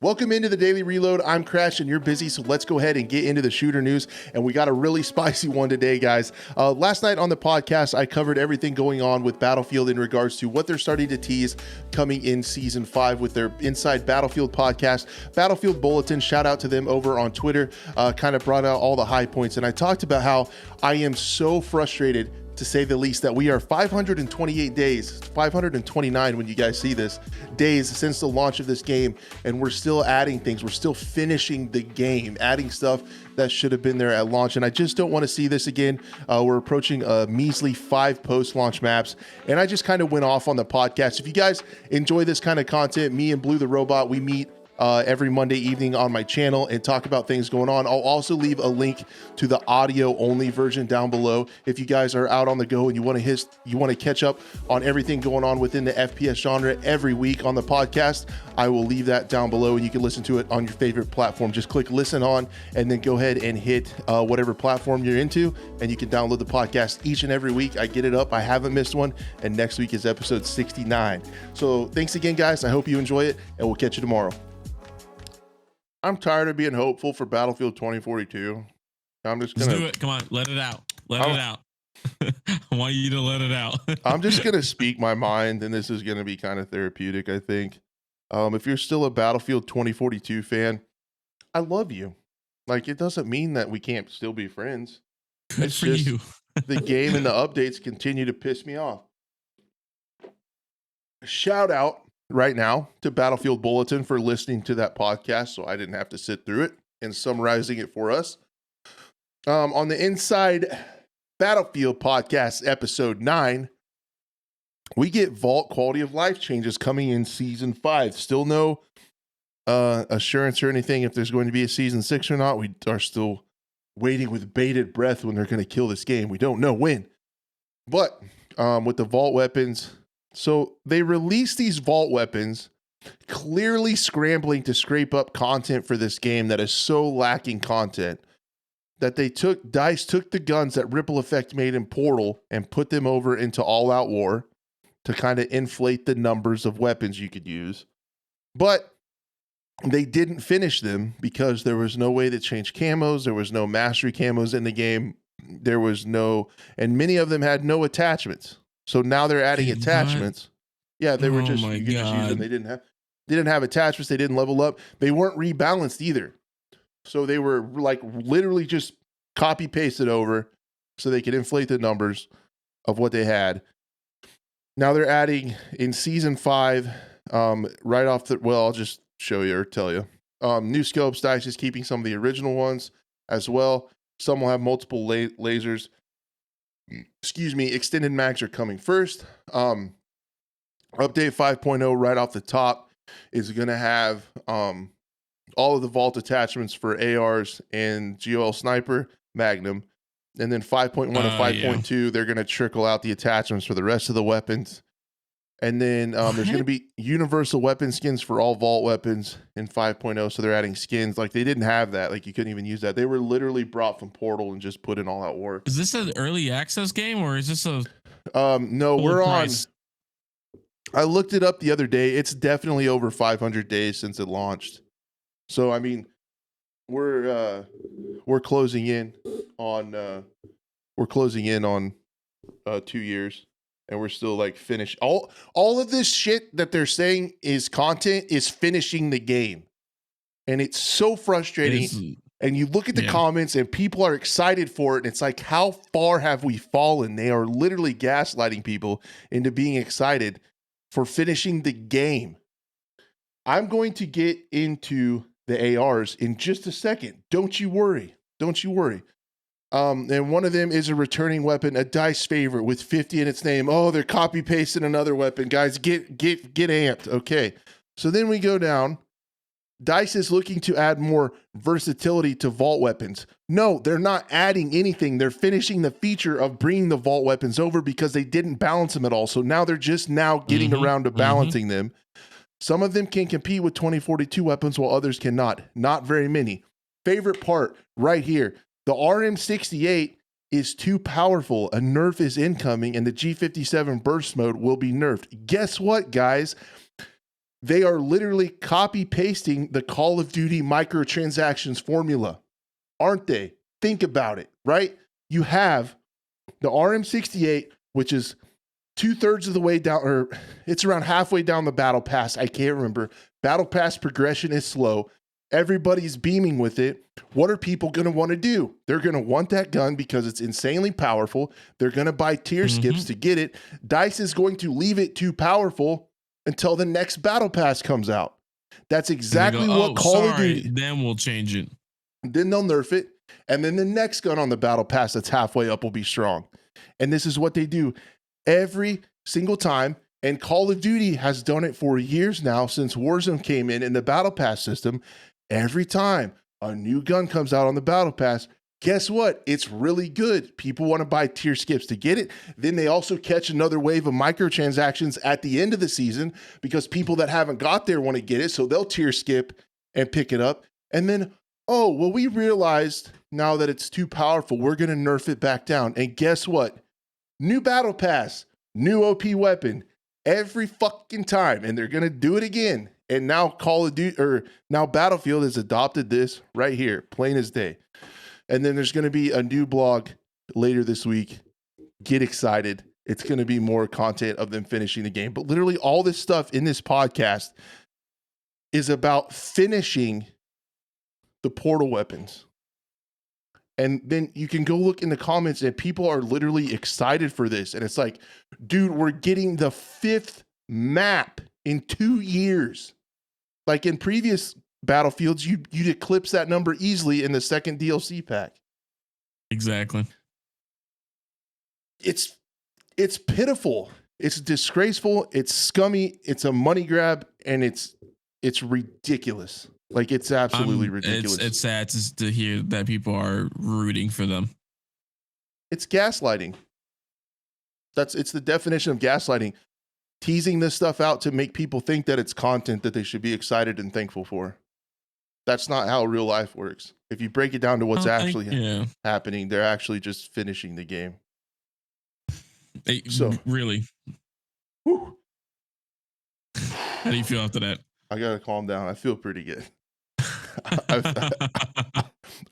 Welcome into the Daily Reload. I'm Crash and you're busy, so let's go ahead and get into the shooter news. And we got a really spicy one today, guys. Last night on the podcast, I covered everything going on with Battlefield in regards to what they're starting to tease coming in Season 5 with their Inside Battlefield podcast. Battlefield Bulletin, shout out to them over on Twitter, kind of brought out all the high points. And I talked about how I am so frustrated, to say the least, that we are 528 days, 529 when you guys see this, days since the launch of this game, and we're still adding things. We're still finishing the game, adding stuff that should have been there at launch, and I just don't want to see this again. We're approaching a measly 5 post-launch maps, and I just kind of went off on the podcast. If you guys enjoy this kind of content, me and Blue the Robot, we meet every Monday evening on my channel and talk about things going on. I'll also leave a link to the audio only version down below. If you guys are out on the go and you want to catch up on everything going on within the FPS genre every week on the podcast, I will leave that down below and you can listen to it on your favorite platform. Just click listen on and then go ahead and hit whatever platform you're into, and you can download the podcast each and every week. I get it up. I haven't missed one, and next week is episode 69. So thanks again, guys. I hope you enjoy it, and we'll catch you tomorrow. I'm tired of being hopeful for Battlefield 2042. I'm just gonna do it. Come on, let it out. Let it out. I want you to let it out. I'm just gonna speak my mind, and this is gonna be kind of therapeutic, I think. If you're still a Battlefield 2042 fan, I love you. Like, it doesn't mean that we can't still be friends. Good it's for just you. The game and the updates continue to piss me off. Shout out right now to Battlefield Bulletin for listening to that podcast, so I didn't have to sit through it and summarizing it for us. On the Inside Battlefield podcast, episode 9, we get vault quality of life changes coming in Season 5. Still no assurance or anything if there's going to be a Season 6 or not. We are still waiting with bated breath when they're going to kill this game. We don't know when. But with the vault weapons, so they released these vault weapons, clearly scrambling to scrape up content for this game that is so lacking content, that DICE took the guns that Ripple Effect made in Portal and put them over into All Out War to kind of inflate the numbers of weapons you could use. But they didn't finish them because there was no way to change camos. There was no mastery camos in the game. There was no, and many of them had no attachments. So now they're adding attachments. Yeah, they were just, you could just use them. They didn't have attachments. They didn't level up. They weren't rebalanced either. So they were like literally just copy pasted over so they could inflate the numbers of what they had. Now they're adding in Season 5, right off the, well, I'll just show you or tell you. New scopes, DICE is keeping some of the original ones as well. Some will have multiple lasers. Excuse me, extended mags are coming first. Update 5.0 right off the top is going to have all of the vault attachments for ARs and GOL Sniper, Magnum. And then 5.1 and 5.2, they're going to trickle out the attachments for the rest of the weapons. And then there's going to be universal weapon skins for all vault weapons in 5.0. So they're adding skins. Like, they didn't have that. Like, you couldn't even use that. They were literally brought from Portal and just put in All Out War. Is this an early access game or is this a no, we're price? I looked it up the other day. It's definitely over 500 days since it launched. So I mean, we're closing in on 2 years. And we're still like finished. All of this shit that they're saying is content is finishing the game. And it's so frustrating. And you look at the comments and people are excited for it. And it's like, how far have we fallen? They are literally gaslighting people into being excited for finishing the game. I'm going to get into the ARs in just a second. Don't you worry. Don't you worry. And one of them is a returning weapon, a DICE favorite with 50 in its name. Oh, they're copy pasting another weapon. Guys, get amped. Okay. So then we go down. DICE is looking to add more versatility to vault weapons. No, they're not adding anything. They're finishing the feature of bringing the vault weapons over because they didn't balance them at all. So now they're just now getting around to balancing them. Some of them can compete with 2042 weapons while others cannot. Not very many. Favorite part right here. The RM68 is too powerful. A nerf is incoming and the G57 burst mode will be nerfed. Guess what, guys? They are literally copy pasting the Call of Duty microtransactions formula, aren't they? Think about it, right? You have the RM68, which is 2/3 of the way down, or it's around halfway down the battle pass. I can't remember. Battle pass progression is slow. Everybody's beaming with it. What are people going to want to do? They're going to want that gun because it's insanely powerful. They're going to buy tier skips to get it. DICE is going to leave it too powerful until the next battle pass comes out. That's exactly what Call of Duty. Then we'll change it. Then they'll nerf it. And then the next gun on the battle pass that's halfway up will be strong. And this is what they do every single time. And Call of Duty has done it for years now since Warzone came in the battle pass system. Every time a new gun comes out on the battle pass, guess what? It's really good. People want to buy tier skips to get it. Then they also catch another wave of microtransactions at the end of the season because people that haven't got there want to get it. So they'll tier skip and pick it up. And then, oh, well, we realized now that it's too powerful, we're going to nerf it back down. And guess what? New battle pass, new OP weapon every fucking time. And they're going to do it again. And now Call of Duty, or now Battlefield has adopted this right here, plain as day. And then there's going to be a new blog later this week. Get excited. It's going to be more content of them finishing the game. But literally all this stuff in this podcast is about finishing the portal weapons. And then you can go look in the comments and people are literally excited for this. And it's like, dude, we're getting the 5th map in 2 years. Like in previous Battlefields, you'd eclipse that number easily in the second DLC pack. Exactly. It's pitiful. It's disgraceful. It's scummy. It's a money grab, and it's ridiculous. Like it's absolutely ridiculous. It's sad to hear that people are rooting for them. It's gaslighting. It's the definition of gaslighting. Teasing this stuff out to make people think that it's content that they should be excited and thankful for. That's not how real life works. If you break it down to what's actually happening, they're actually just finishing the game. So really, whew. How do you feel after that? I gotta calm down. I feel pretty good.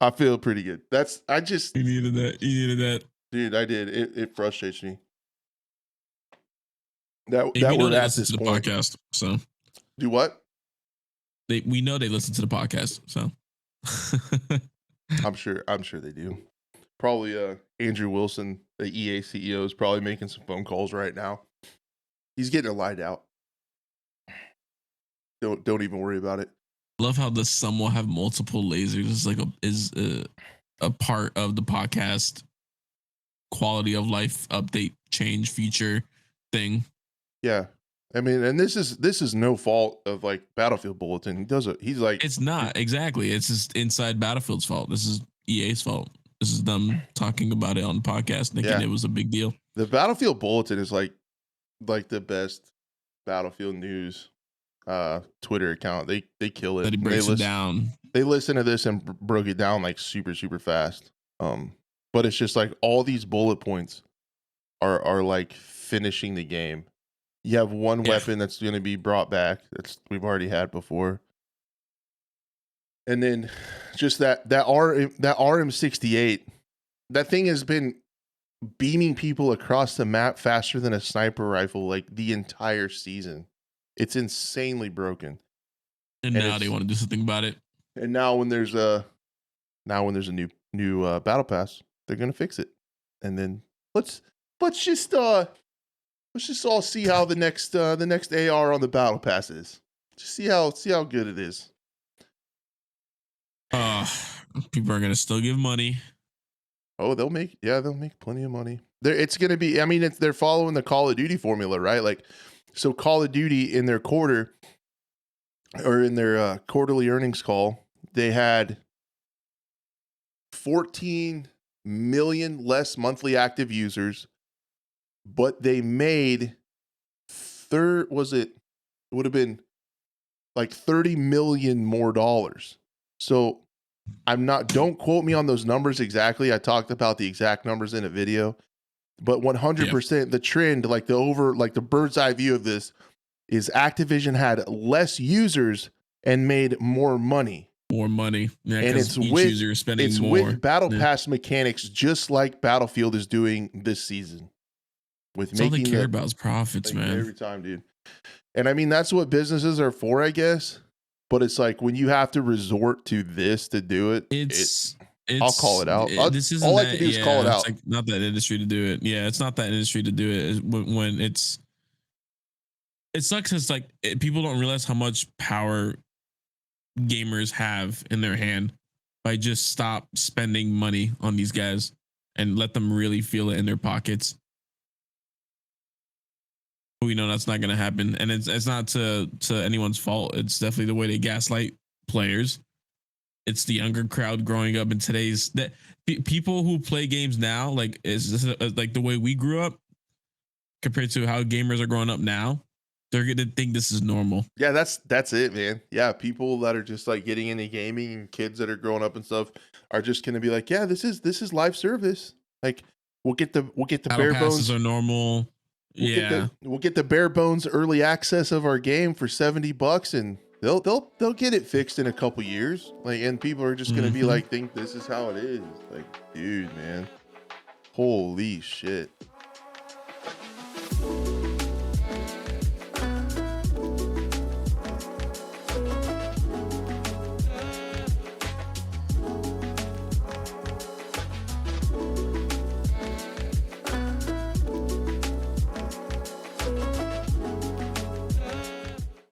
I feel pretty good. You needed that. Dude, I did. It frustrates me. That we're at this point. Podcast, so do what? We know they listen to the podcast, so I'm sure they do. Probably Andrew Wilson, the EA CEO, is probably making some phone calls right now. He's getting it lied out. Don't even worry about it. Love how the sum will have multiple lasers. It's like a part of the podcast quality of life update change feature thing. Yeah. I mean, and this is no fault of like Battlefield Bulletin. He's like, it's not exactly. It's just inside Battlefield's fault. This is EA's fault. This is them talking about it on the podcast, thinking it was a big deal. The Battlefield Bulletin is like the best Battlefield news Twitter account. They kill it. That he breaks it down. They listen to this and broke it down like super, super fast. But it's just like all these bullet points are like finishing the game. You have one weapon that's going to be brought back. We've already had before. And then just that RM68, that thing has been beaming people across the map faster than a sniper rifle like the entire season. It's insanely broken. And now they want to do something about it. And now when there's a new battle pass, they're going to fix it. And then let's just all see how the next AR on the battle pass is. Just see how good it is. People are gonna still give money. Oh, they'll make plenty of money. They're following the Call of Duty formula, right? Like, so Call of Duty in their quarterly earnings call, they had 14 million less monthly active users, but they made it would have been like $30 million more dollars. So don't quote me on those numbers exactly. I talked about the exact numbers in a video, but 100% the trend, like the bird's eye view of this is Activision had less users and made more money. More money. Yeah, And because each user is spending it's more. with Battle Yeah. Pass mechanics, just like Battlefield is doing this season. With That's all they making care about is profits, man. every time, dude. And I mean, that's what businesses are for, I guess. But it's like when you have to resort to this to do it, It's I'll call it out. This isn't All I that, can do is yeah, call it it's out. like not that industry to do it. Yeah, it's not that industry to do it. When it sucks. It's like people don't realize how much power gamers have in their hand by just stop spending money on these guys and let them really feel it in their pockets. We know that's not going to happen, and it's not to anyone's fault. It's definitely the way they gaslight players. It's the younger crowd growing up in today's that people who play games now, like is like the way we grew up compared to how gamers are growing up now. They're gonna think this is normal. Yeah, that's it, man. Yeah, people that are just like getting into gaming and kids that are growing up and stuff are just gonna be like, yeah, this is live service. Like we'll get the Battle bare passes bones. are normal. We'll get the bare bones early access of our game for $70, and they'll get it fixed in a couple years. Like, and people are just gonna be like, think this is how it is. Like, dude, man, holy shit.